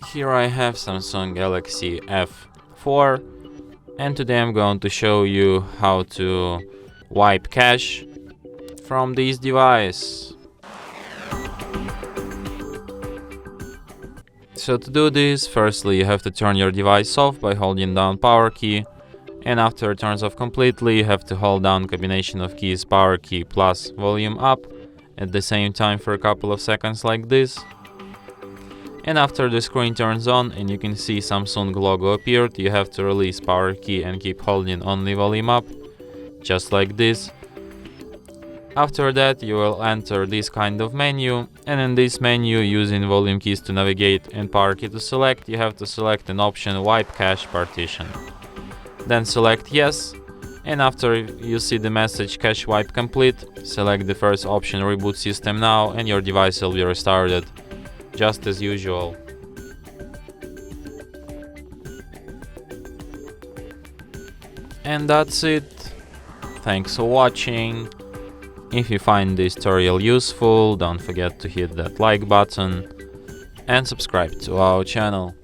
Here I have Samsung Galaxy F04, and today I'm going to show you how to wipe cache from this device. So to do this, firstly you have to turn your device off by holding down power key, and after it turns off completely you have to hold down combination of keys power key plus volume up at the same time for a couple of seconds like this. And after the screen turns on and you can see Samsung logo appeared, you have to release power key and keep holding only volume up, just like this. After that you will enter this kind of menu, and in this menu, using volume keys to navigate and power key to select, you have to select an option wipe cache partition. Then select yes, and after you see the message cache wipe complete, select the first option reboot system now, and your device will be restarted just as usual. And that's it. Thanks for watching. If you find this tutorial useful, don't forget to hit that like button and subscribe to our channel.